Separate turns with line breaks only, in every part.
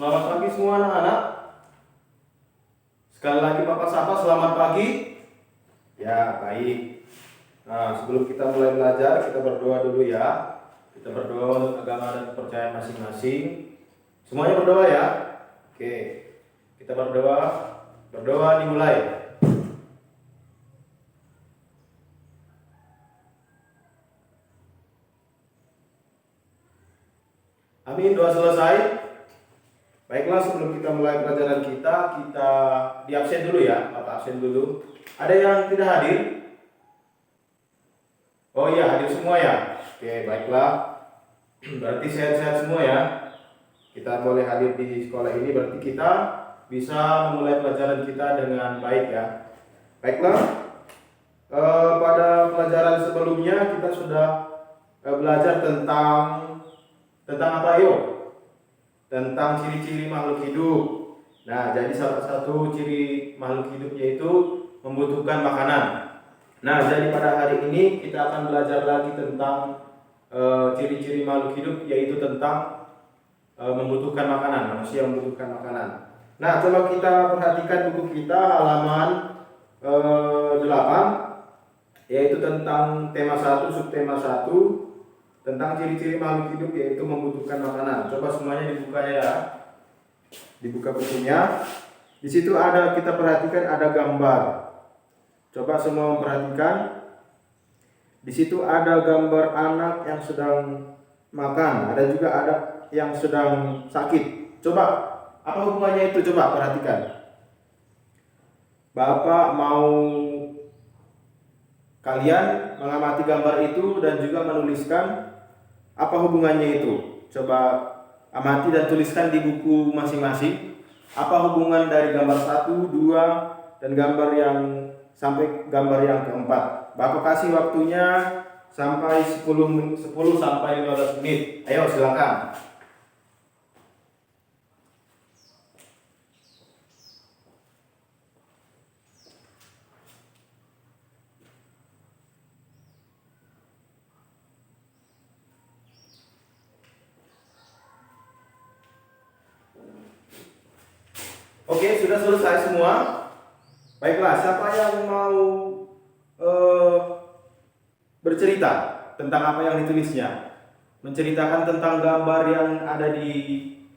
Selamat pagi semua anak-anak. Sekali lagi Papa sapa, selamat pagi. Ya, baik. Nah, sebelum kita mulai belajar, kita berdoa dulu ya. Kita berdoa untuk agama dan kepercayaan masing-masing. Semuanya berdoa ya. Oke. Kita berdoa. Berdoa dimulai. Amin, doa selesai. Baiklah, sebelum kita mulai pelajaran kita di absen dulu ya. Papa absen dulu. Ada yang tidak hadir? Oh iya, hadir semua ya. Oke, baiklah. Berarti sehat-sehat semua ya. Kita boleh hadir di sekolah ini, berarti kita bisa memulai pelajaran kita dengan baik ya. Baiklah. Pada pelajaran sebelumnya kita sudah belajar tentang apa yuk? Tentang ciri-ciri makhluk hidup. Nah, jadi salah satu ciri makhluk hidup yaitu membutuhkan makanan. Nah, jadi pada hari ini kita akan belajar lagi tentang ciri-ciri makhluk hidup, yaitu tentang membutuhkan makanan, manusia membutuhkan makanan. Nah, coba kita perhatikan buku kita halaman 8, yaitu tentang tema 1, subtema 1, tentang ciri-ciri makhluk hidup yaitu membutuhkan makanan. Coba semuanya dibuka ya. Dibuka bukunya. Di situ kita perhatikan ada gambar. Coba semua memperhatikan. Di situ ada gambar anak yang sedang makan, ada juga ada yang sedang sakit. Coba apa hubungannya itu? Coba perhatikan. Bapak mau kalian mengamati gambar itu dan juga menuliskan apa hubungannya itu. Coba amati dan tuliskan di buku masing-masing. Apa hubungan dari gambar 1, 2 dan gambar yang sampai gambar yang keempat. Bapak kasih waktunya sampai 10 sampai 15 menit. Ayo silakan. Oke, sudah selesai semua. Baiklah, siapa yang mau bercerita tentang apa yang ditulisnya? Menceritakan tentang gambar yang ada di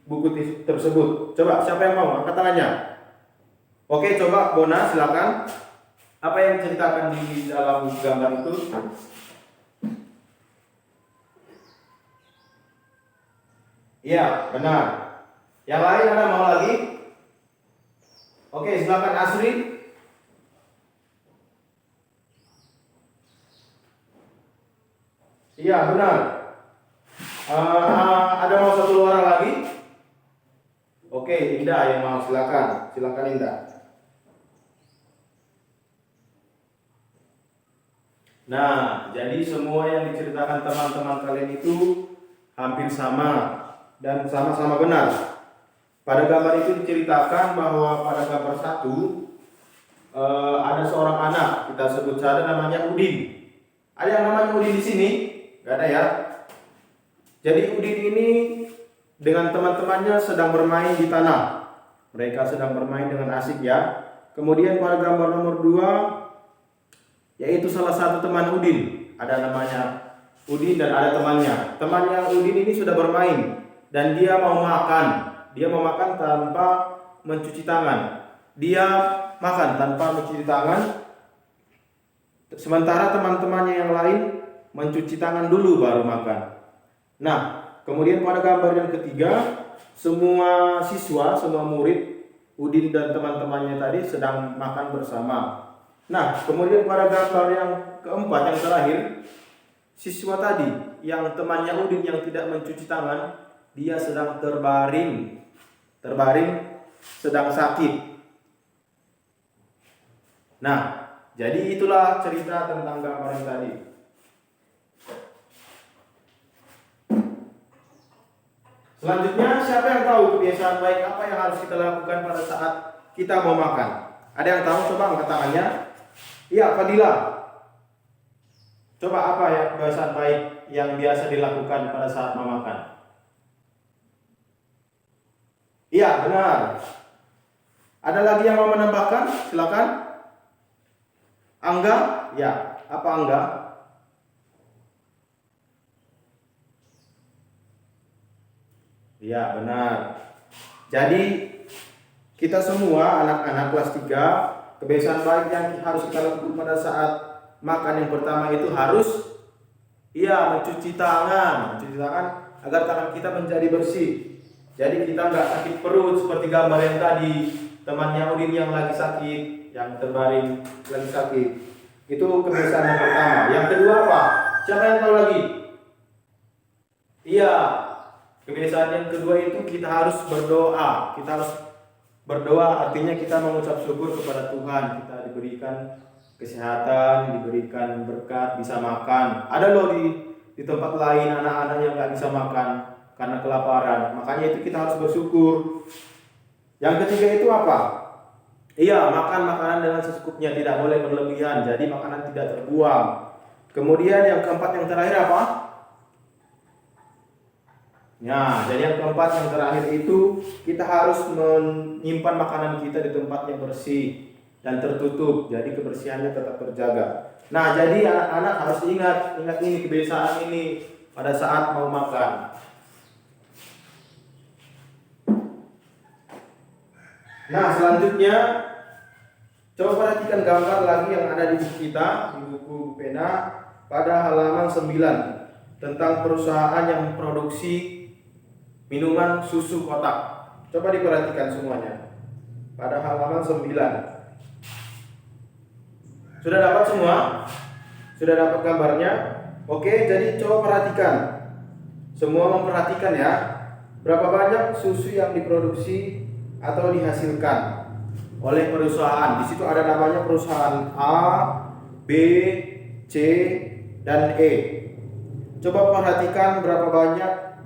buku tersebut. Coba, siapa yang mau? Angkat tangannya. Oke, coba Bona, silakan. Apa yang diceritakan di dalam gambar itu? Iya, benar. Yang lain ada mau lagi? Oke, silakan Asri. Iya, benar. Ada mau satu orang lagi? Oke, Indah yang mau, silakan. Silakan Indah. Nah, jadi semua yang diceritakan teman-teman kalian itu hampir sama dan sama-sama benar. Pada gambar itu diceritakan bahwa pada gambar 1 ada seorang anak, kita sebut saja namanya Udin. Ada yang namanya Udin di sini? Gak ada ya. Jadi Udin ini dengan teman-temannya sedang bermain di tanah. Mereka sedang bermain dengan asik ya. Kemudian pada gambar nomor 2, yaitu salah satu teman Udin, ada namanya Udin dan ada temannya. Temannya Udin ini sudah bermain dan dia mau makan. Dia mau makan tanpa mencuci tangan. Dia makan tanpa mencuci tangan. Sementara teman-temannya yang lain mencuci tangan dulu baru makan. Nah, kemudian pada gambar yang ketiga, semua siswa, semua murid, Udin dan teman-temannya tadi sedang makan bersama. Nah, kemudian pada gambar yang keempat, yang terakhir, siswa tadi, yang temannya Udin yang tidak mencuci tangan, dia sedang terbaring sedang sakit. Nah, jadi itulah cerita tentang gambar yang tadi. Selanjutnya, siapa yang tahu kebiasaan baik apa yang harus kita lakukan pada saat kita mau makan? Ada yang tahu? Coba angkat tangannya. Iya, Fadila. Coba apa ya kebiasaan baik yang biasa dilakukan pada saat mau makan? Iya, benar. Ada lagi yang mau menambahkan? Silakan. Angga? Ya, apa Angga? Iya, benar. Jadi kita semua anak-anak kelas 3, kebiasaan baik yang harus kita lakukan pada saat makan yang pertama itu harus mencuci tangan agar tangan kita menjadi bersih. Jadi kita nggak sakit perut seperti gambar yang tadi, temannya Udin yang lagi sakit, yang terbaring lagi sakit. Itu kebiasaan yang pertama. Yang kedua apa? Siapa yang tahu lagi? Iya, kebiasaan yang kedua itu kita harus berdoa. Kita harus berdoa, artinya kita mengucap syukur kepada Tuhan. Kita diberikan kesehatan, diberikan berkat, bisa makan. Ada loh di tempat lain anak-anak yang nggak bisa makan karena kelaparan. Makanya itu kita harus bersyukur. Yang ketiga itu apa? Iya, makan makanan dengan secukupnya, tidak boleh berlebihan. Jadi makanan tidak terbuang. Kemudian yang keempat, yang terakhir apa? Ya, jadi yang keempat, yang terakhir itu kita harus menyimpan makanan kita di tempat yang bersih dan tertutup. Jadi kebersihannya tetap terjaga. Nah, jadi anak-anak harus ingat ini, kebiasaan ini pada saat mau makan. Nah, selanjutnya coba perhatikan gambar lagi yang ada di buku kita, di buku pena pada halaman 9 tentang perusahaan yang memproduksi minuman susu kotak. Coba diperhatikan semuanya. Pada halaman 9. Sudah dapat semua? Sudah dapat gambarnya? Oke, jadi coba perhatikan. Semua memperhatikan ya. Berapa banyak susu yang diproduksi atau dihasilkan oleh perusahaan. Di situ ada namanya perusahaan A, B, C, dan E. Coba perhatikan berapa banyak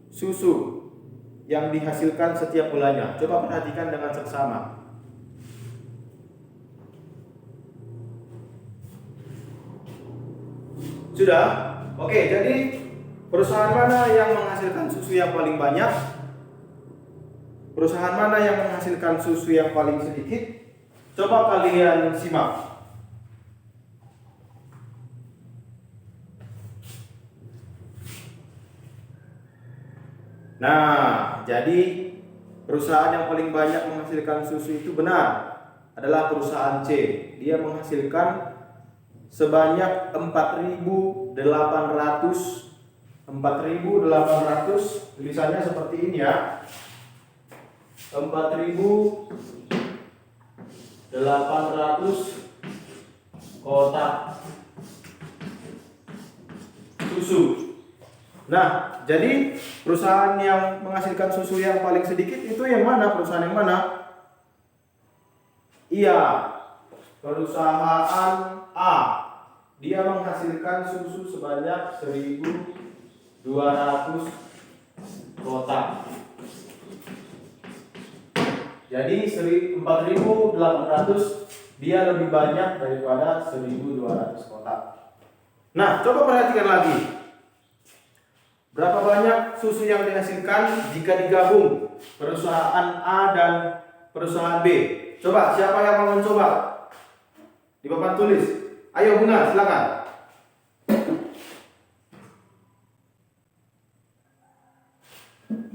susu yang dihasilkan setiap bulannya. Coba perhatikan dengan seksama. Sudah? Oke, jadi perusahaan mana yang menghasilkan susu yang paling banyak? Perusahaan mana yang menghasilkan susu yang paling sedikit? Coba kalian simak. Nah, jadi perusahaan yang paling banyak menghasilkan susu itu benar adalah perusahaan C. Dia menghasilkan sebanyak 4.800, tulisannya seperti ini ya. 4.800 kotak susu. Nah, jadi perusahaan yang menghasilkan susu yang paling sedikit itu yang mana? Perusahaan yang mana? Iya, perusahaan A. Dia menghasilkan susu sebanyak 1.200 kotak. Jadi 4.800 dia lebih banyak daripada 1.200 kotak. Nah, coba perhatikan lagi. Berapa banyak susu yang dihasilkan jika digabung perusahaan A dan perusahaan B? Coba, siapa yang mau mencoba? Di papan tulis. Ayo Bunga, silakan.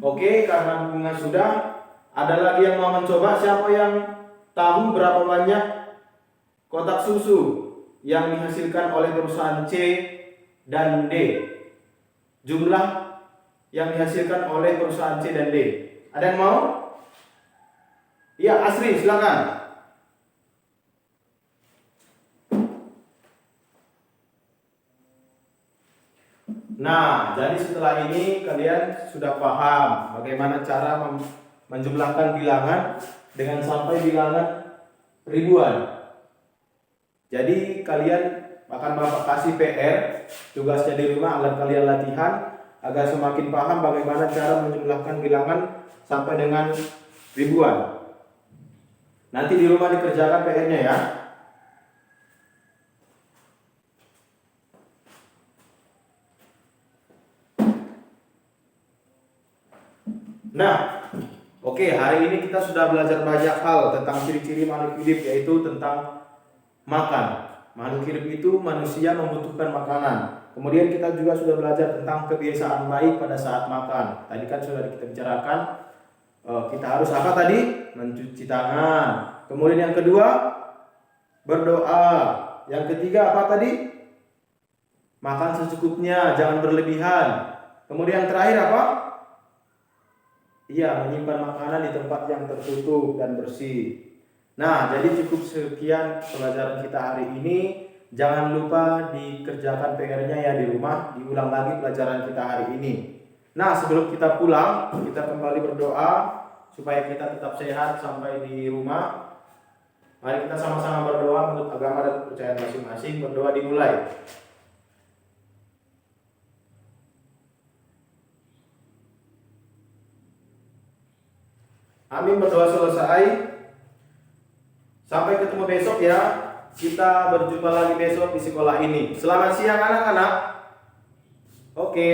Oke, karena Bunga sudah, ada lagi yang mau mencoba? Siapa yang tahu berapa banyak kotak susu yang dihasilkan oleh perusahaan C dan D? Jumlah yang dihasilkan oleh perusahaan C dan D. Ada yang mau? Iya, Asri, silakan. Nah, jadi setelah ini kalian sudah paham bagaimana cara menjumlahkan bilangan dengan sampai bilangan ribuan. Jadi kalian akan Bapak kasih PR, tugasnya di rumah agar kalian latihan agar semakin paham bagaimana cara menjumlahkan bilangan sampai dengan ribuan. Nanti di rumah dikerjakan PR-nya ya. Nah, Oke, hari ini kita sudah belajar banyak hal tentang ciri-ciri makhluk hidup, yaitu tentang makan. Makhluk hidup itu manusia membutuhkan makanan. Kemudian kita juga sudah belajar tentang kebiasaan baik pada saat makan. Tadi kan sudah kita bicarakan, kita harus apa tadi? Mencuci tangan. Kemudian yang kedua, berdoa. Yang ketiga apa tadi? Makan secukupnya, jangan berlebihan. Kemudian terakhir apa? Iya, menyimpan makanan di tempat yang tertutup dan bersih. Nah, jadi cukup sekian pelajaran kita hari ini. Jangan lupa dikerjakan PR-nya ya di rumah, diulang lagi pelajaran kita hari ini. Nah, sebelum kita pulang, kita kembali berdoa supaya kita tetap sehat sampai di rumah. Mari kita sama-sama berdoa menurut agama dan kepercayaan masing-masing. Berdoa dimulai. Amin, berdoa selesai. Sampai ketemu besok ya. Kita berjumpa lagi besok di sekolah ini. Selamat siang anak-anak. Oke.